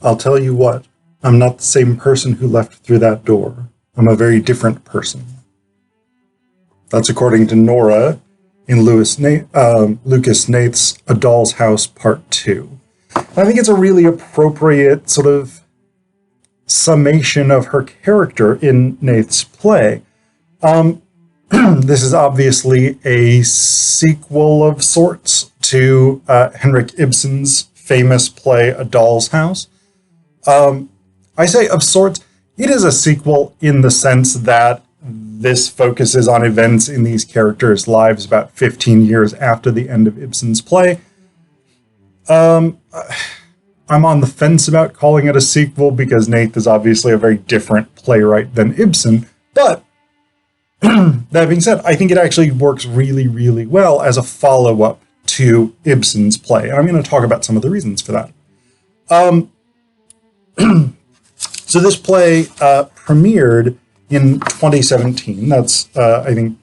I'll tell you what, I'm not the same person who left through that door. I'm a very different person. That's according to Nora in Lucas Hnath's A Doll's House Part 2. I think it's a really appropriate sort of summation of her character in Hnath's play. This is obviously a sequel of sorts to Henrik Ibsen's famous play A Doll's House. I say of sorts, it is a sequel in the sense that this focuses on events in these characters' lives about 15 years after the end of Ibsen's play. I'm on the fence about calling it a sequel because Hnath is obviously a very different playwright than Ibsen, but that being said, I think it actually works really, really well as a follow-up to Ibsen's play, and I'm going to talk about some of the reasons for that. So this play premiered in 2017. That's, I think,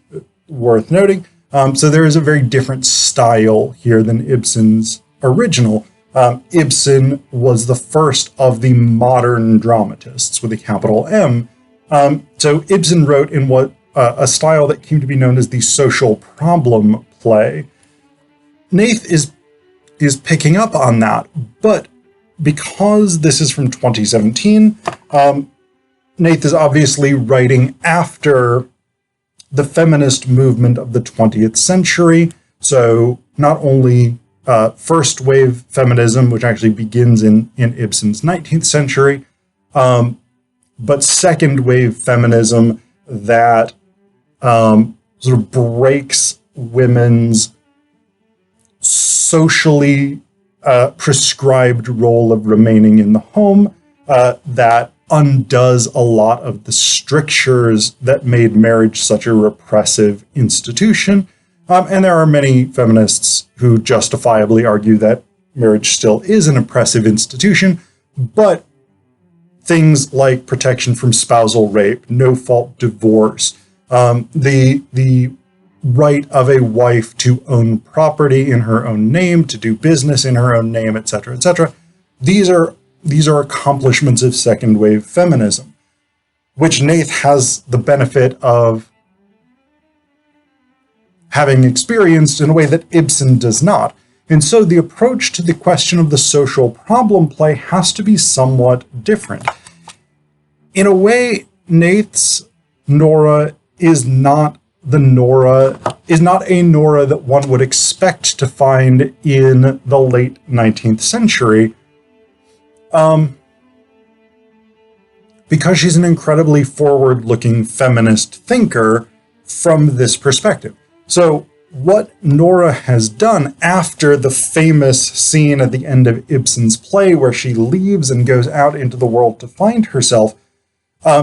worth noting. So there is a very different style here than Ibsen's original. Ibsen was the first of the modern dramatists with a capital M. So Ibsen wrote in what a style that came to be known as the social problem play. Hnath is picking up on that, but because this is from 2017, Hnath is obviously writing after the feminist movement of the 20th century. So not only first wave feminism, which actually begins in Ibsen's 19th century, but second wave feminism that sort of breaks women's socially prescribed role of remaining in the home, that undoes a lot of the strictures that made marriage such a repressive institution. And there are many feminists who justifiably argue that marriage still is an oppressive institution, but things like protection from spousal rape, no-fault divorce, the right of a wife to own property in her own name, to do business in her own name, etc., etc. These are accomplishments of second wave feminism, which Hnath has the benefit of having experienced in a way that Ibsen does not. And so the approach to the question of the social problem play has to be somewhat different. In a way, Hnath's Nora is not a Nora that one would expect to find in the late 19th century, because she's an incredibly forward-looking feminist thinker from this perspective. So what Nora has done after the famous scene at the end of Ibsen's play where she leaves and goes out into the world to find herself,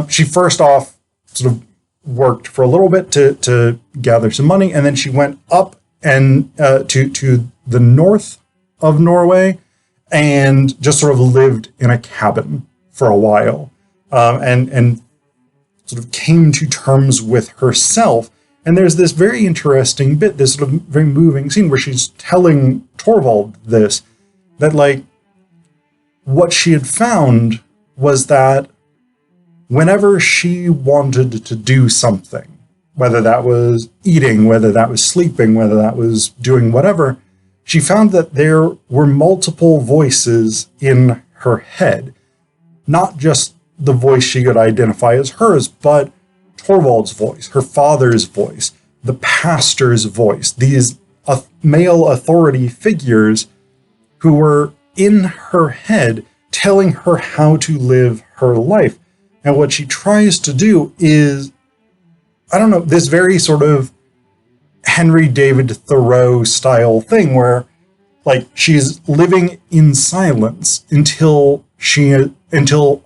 she first off sort of worked for a little bit to gather some money, and then she went up and to the north of Norway and just sort of lived in a cabin for a while, and sort of came to terms with herself. And there's this very interesting bit, this sort of very moving scene where she's telling Torvald this, that like what she had found was that whenever she wanted to do something, whether that was eating, whether that was sleeping, whether that was doing whatever, she found that there were multiple voices in her head, not just the voice she could identify as hers, but Torvald's voice, her father's voice, the pastor's voice, these male authority figures who were in her head telling her how to live her life. And what she tries to do is, I don't know, this very sort of Henry David Thoreau style thing where like she's living in silence until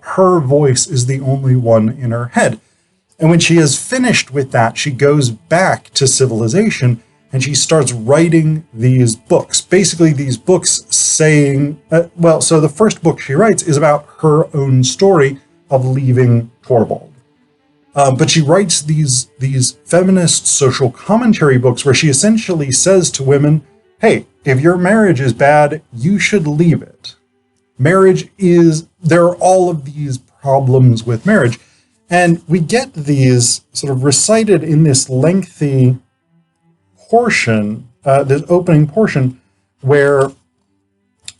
her voice is the only one in her head. And when she has finished with that, she goes back to civilization and she starts writing these books. Basically, these books saying, so the first book she writes is about her own story of leaving Torvald. But she writes these feminist social commentary books where she essentially says to women, hey, if your marriage is bad, you should leave it. Marriage is there are all of these problems with marriage. And we get these sort of recited in this lengthy portion, this opening portion, where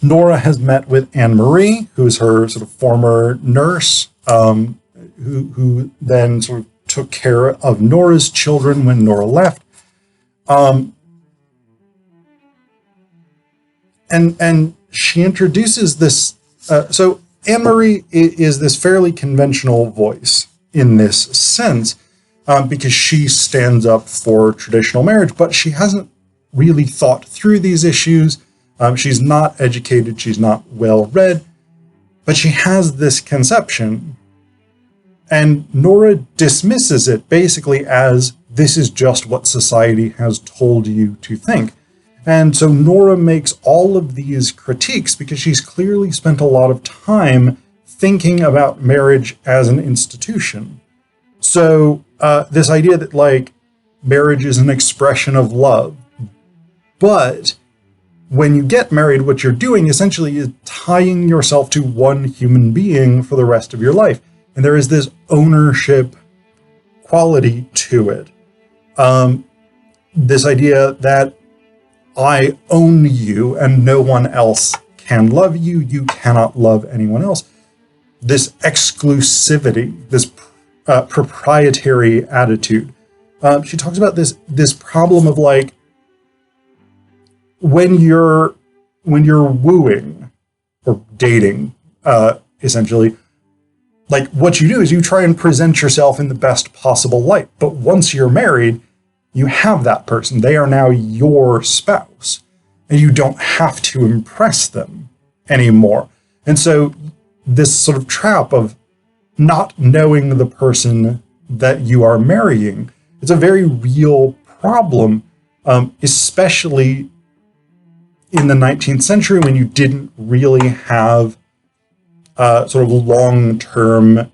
Nora has met with Anne-Marie, who's her sort of former nurse, who then sort of took care of Nora's children when Nora left. And she introduces this. So Anne-Marie is this fairly conventional voice in this sense, because she stands up for traditional marriage, but she hasn't really thought through these issues. She's not educated, she's not well read, but she has this conception, and Nora dismisses it basically as this is just what society has told you to think. And so Nora makes all of these critiques because she's clearly spent a lot of time thinking about marriage as an institution. So this idea that like marriage is an expression of love, but when you get married, what you're doing essentially is tying yourself to one human being for the rest of your life. And there is this ownership quality to it. This idea that I own you and no one else can love you. You cannot love anyone else. This exclusivity, this proprietary attitude. She talks about this problem of like, when you're wooing or dating, essentially, like what you do is you try and present yourself in the best possible light. But once you're married, you have that person. They are now your spouse, and you don't have to impress them anymore. And so this sort of trap of not knowing the person that you are marrying, it's a very real problem, especially in the 19th century when you didn't really have sort of long-term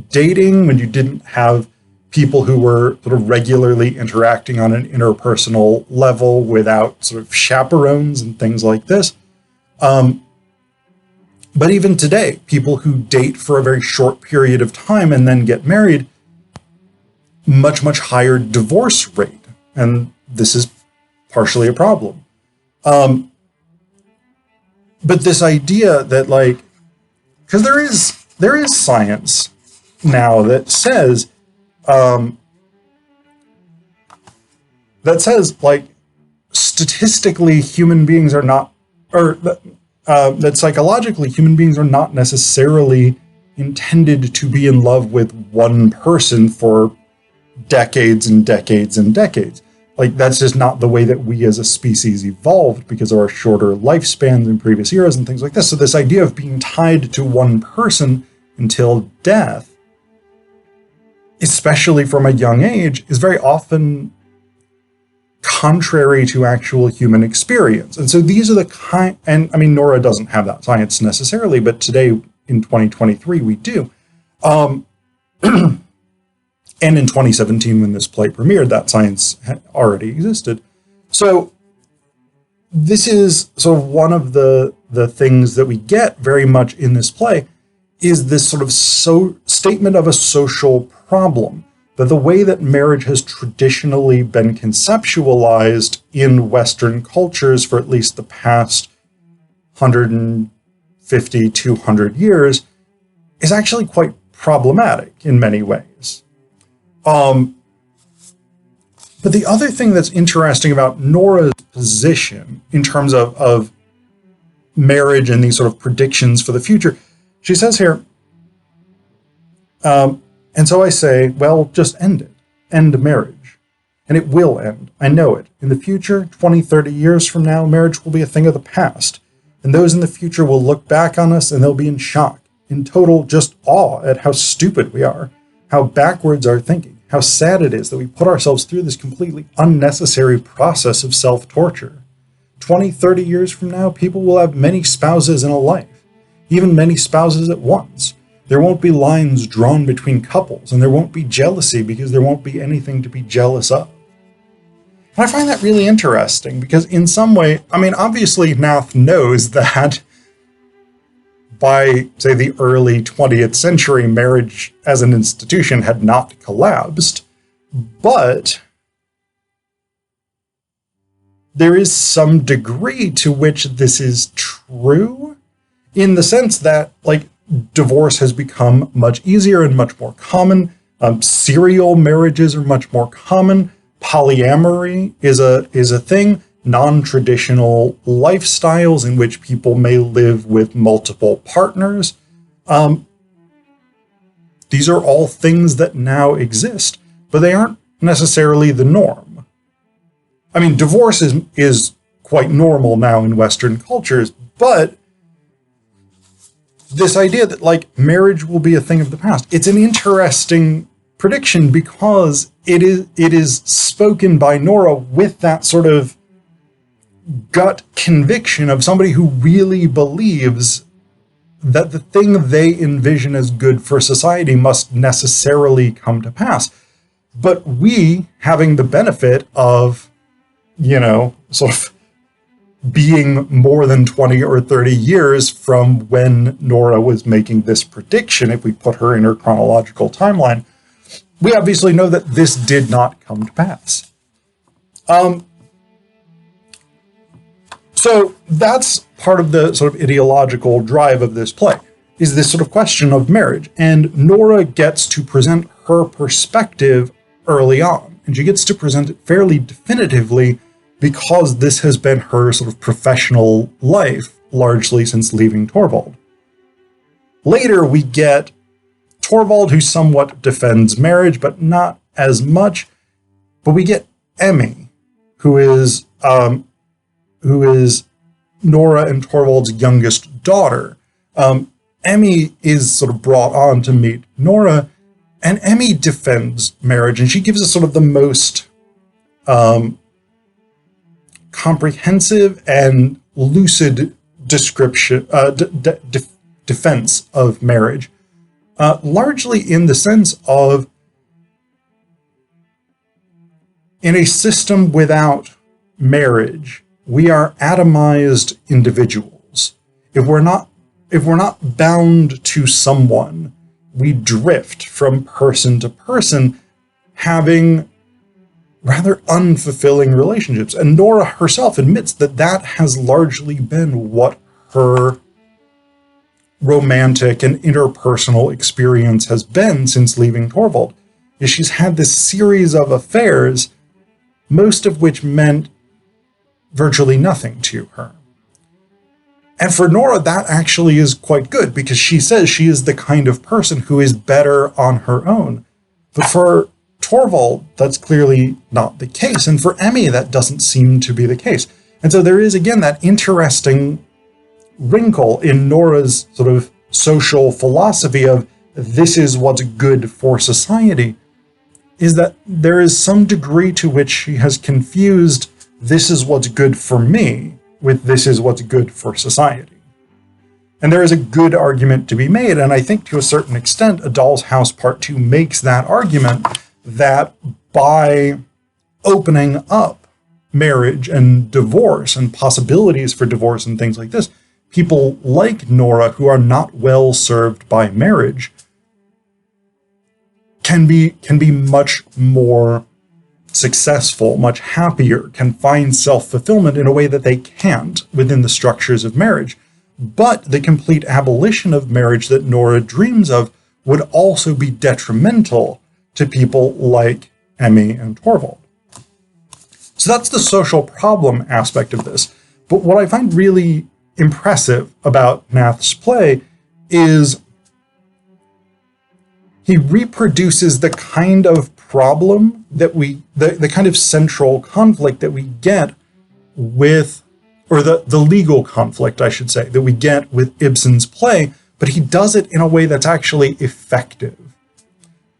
dating, when you didn't have people who were sort of regularly interacting on an interpersonal level without sort of chaperones and things like this. But even today, people who date for a very short period of time and then get married, much, much higher divorce rate. And this is partially a problem. But this idea that like, because there is science now that says like statistically human beings are not, or that psychologically human beings are not necessarily intended to be in love with one person for decades and decades and decades. Like, that's just not the way that we as a species evolved because of our shorter lifespans in previous eras and things like this. So this idea of being tied to one person until death, especially from a young age, is very often contrary to actual human experience. And so these are the kind, and I mean, Nora doesn't have that science necessarily, but today in 2023, we do. And in 2017, when this play premiered, that science had already existed. So this is sort of one of the things that we get very much in this play is this sort of statement of a social problem, that the way that marriage has traditionally been conceptualized in Western cultures for at least the past 150, 200 years is actually quite problematic in many ways. But the other thing that's interesting about Nora's position in terms of marriage and these sort of predictions for the future, she says here, and so I say, well, just end it. End marriage. And it will end. I know it. In the future, 20, 30 years from now, marriage will be a thing of the past. And those in the future will look back on us and they'll be in shock, in total just awe at how stupid we are, how backwards our thinking, how sad it is that we put ourselves through this completely unnecessary process of self-torture. 20, 30 years from now, people will have many spouses in a life, even many spouses at once. There won't be lines drawn between couples, and there won't be jealousy because there won't be anything to be jealous of. And I find that really interesting because in some way, I mean, obviously Hnath knows that by, say, the early 20th century, marriage as an institution had not collapsed. But there is some degree to which this is true, in the sense that, like, divorce has become much easier and much more common. Serial marriages are much more common. Polyamory is a thing. Non-traditional lifestyles in which people may live with multiple partners. These are all things that now exist, but they aren't necessarily the norm. I mean, divorce is quite normal now in Western cultures, but this idea that, like, marriage will be a thing of the past, it's an interesting prediction because it is spoken by Nora with that sort of gut conviction of somebody who really believes that the thing they envision as good for society must necessarily come to pass. But we, having the benefit of, you know, sort of being more than 20 or 30 years from when Nora was making this prediction, if we put her in her chronological timeline, we obviously know that this did not come to pass. So that's part of the sort of ideological drive of this play, is this sort of question of marriage. And Nora gets to present her perspective early on, and she gets to present it fairly definitively because this has been her sort of professional life, largely since leaving Torvald. Later, we get Torvald, who somewhat defends marriage, but not as much. But we get Emmy, who is Nora and Torvald's youngest daughter. Emmy is sort of brought on to meet Nora, and Emmy defends marriage, and she gives us sort of the most comprehensive and lucid description, defense of marriage, largely in the sense of, in a system without marriage, we are atomized individuals. If we're not bound to someone, we drift from person to person, having rather unfulfilling relationships. And Nora herself admits that that has largely been what her romantic and interpersonal experience has been since leaving Torvald. Is she's had this series of affairs, most of which meant virtually nothing to her. And for Nora, that actually is quite good, because she says she is the kind of person who is better on her own. But for Torvald, that's clearly not the case. And for Emmy, that doesn't seem to be the case. And so there is, again, that interesting wrinkle in Nora's sort of social philosophy of this is what's good for society, is that there is some degree to which she has confused this is what's good for me with this is what's good for society. And there is a good argument to be made, and I think to a certain extent, A Doll's House Part 2 makes that argument, that by opening up marriage and divorce and possibilities for divorce and things like this, people like Nora, who are not well served by marriage, can be much more successful, much happier, can find self-fulfillment in a way that they can't within the structures of marriage. But the complete abolition of marriage that Nora dreams of would also be detrimental to people like Emmy and Torvald. So that's the social problem aspect of this. But what I find really impressive about Hnath's play is he reproduces the kind of problem that the kind of central conflict that we get with, or the legal conflict, I should say, that we get with Ibsen's play, but he does it in a way that's actually effective.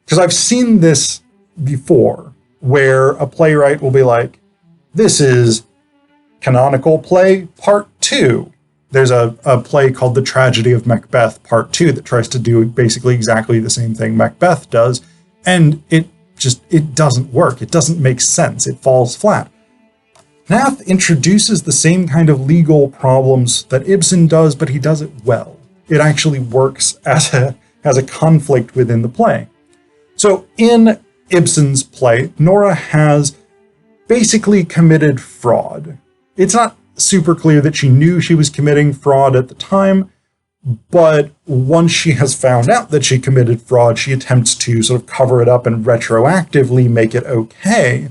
Because I've seen this before, where a playwright will be like, this is canonical play part 2. There's a play called The Tragedy of Macbeth Part 2 that tries to do basically exactly the same thing Macbeth does, and it doesn't work. It doesn't make sense. It falls flat. Hnath introduces the same kind of legal problems that Ibsen does, but he does it well. it actually works as a conflict within the play. So in Ibsen's play, Nora has basically committed fraud. It's not super clear that she knew she was committing fraud at the time, but once she has found out that she committed fraud, she attempts to sort of cover it up and retroactively make it okay.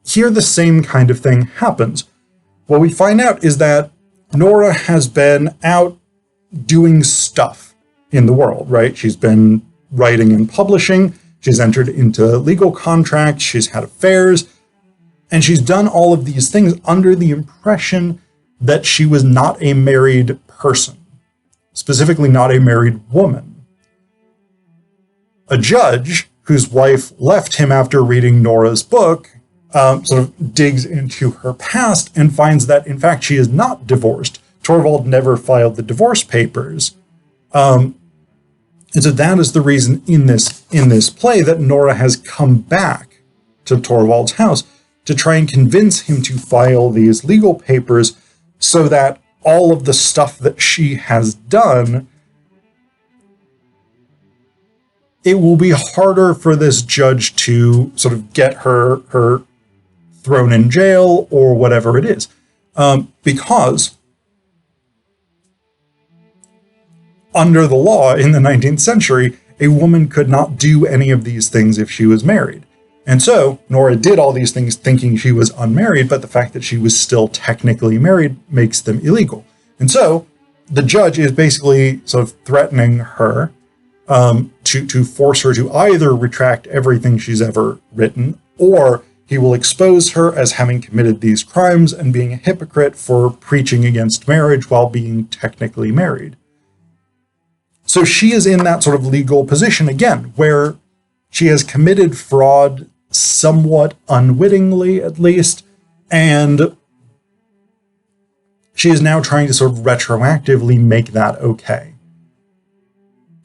Here, the same kind of thing happens. What we find out is that Nora has been out doing stuff in the world, right? She's been writing and publishing. She's entered into legal contracts. She's had affairs. And she's done all of these things under the impression that she was not a married person, specifically not a married woman. A judge whose wife left him after reading Nora's book sort of digs into her past and finds that, in fact, she is not divorced. Torvald never filed the divorce papers. And so that is the reason in this play that Nora has come back to Torvald's house to try and convince him to file these legal papers so that all of the stuff that she has done, it will be harder for this judge to sort of get her thrown in jail or whatever it is. Because under the law in the 19th century, a woman could not do any of these things if she was married. And so Nora did all these things thinking she was unmarried, but the fact that she was still technically married makes them illegal. And so the judge is basically sort of threatening her to force her to either retract everything she's ever written, or he will expose her as having committed these crimes and being a hypocrite for preaching against marriage while being technically married. So she is in that sort of legal position again, where she has committed fraud somewhat unwittingly, at least, and she is now trying to sort of retroactively make that okay.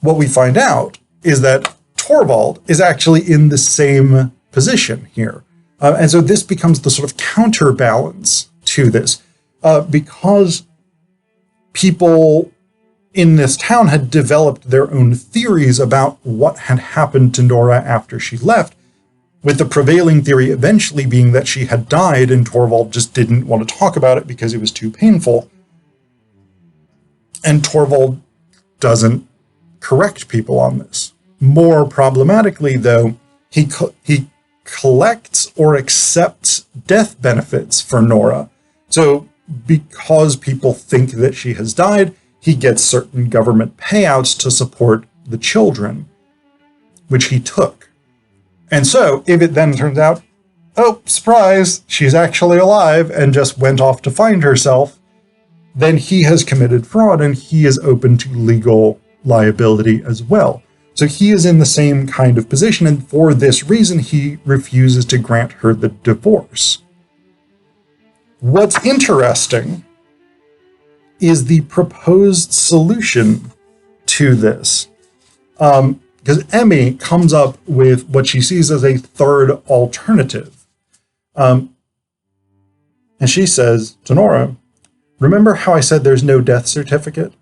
What we find out is that Torvald is actually in the same position here. And so this becomes the sort of counterbalance to this, because people in this town had developed their own theories about what had happened to Nora after she left, with the prevailing theory eventually being that she had died and Torvald just didn't want to talk about it because it was too painful. And Torvald doesn't correct people on this. More problematically, though, he collects or accepts death benefits for Nora. So because people think that she has died, he gets certain government payouts to support the children, which he took. And so if it then turns out, oh, surprise, she's actually alive and just went off to find herself, then he has committed fraud and he is open to legal liability as well. So he is in the same kind of position, and for this reason, he refuses to grant her the divorce. What's interesting is the proposed solution to this. Because Emmy comes up with what she sees as a third alternative. And she says to Nora, remember how I said there's no death certificate?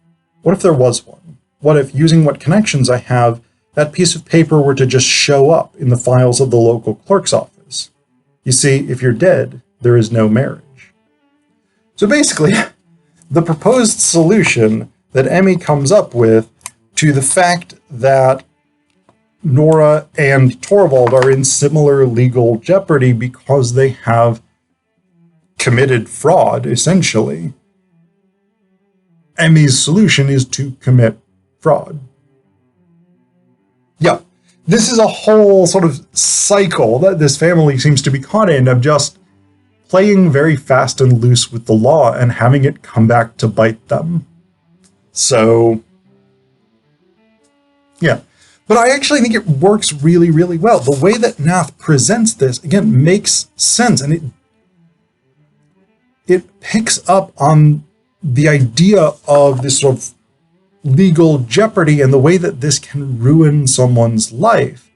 What if there was one? What if, using what connections I have, that piece of paper were to just show up in the files of the local clerk's office? You see, if you're dead, there is no marriage. So basically, the proposed solution that Emmy comes up with to the fact that Nora and Torvald are in similar legal jeopardy because they have committed fraud, essentially. Emmy's solution is to commit fraud. Yeah, this is a whole sort of cycle that this family seems to be caught in of just playing very fast and loose with the law and having it come back to bite them. So, yeah. But I actually think it works really, really well. The way that Hnath presents this, again, makes sense. And it picks up on the idea of this sort of legal jeopardy and the way that this can ruin someone's life.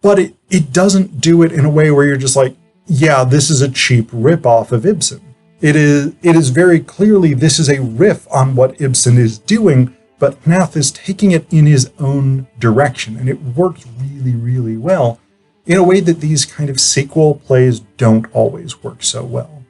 But it doesn't do it in a way where you're just like, yeah, this is a cheap ripoff of Ibsen. It is very clearly this is a riff on what Ibsen is doing, but Hnath is taking it in his own direction, and it works really, really well in a way that these kind of sequel plays don't always work so well.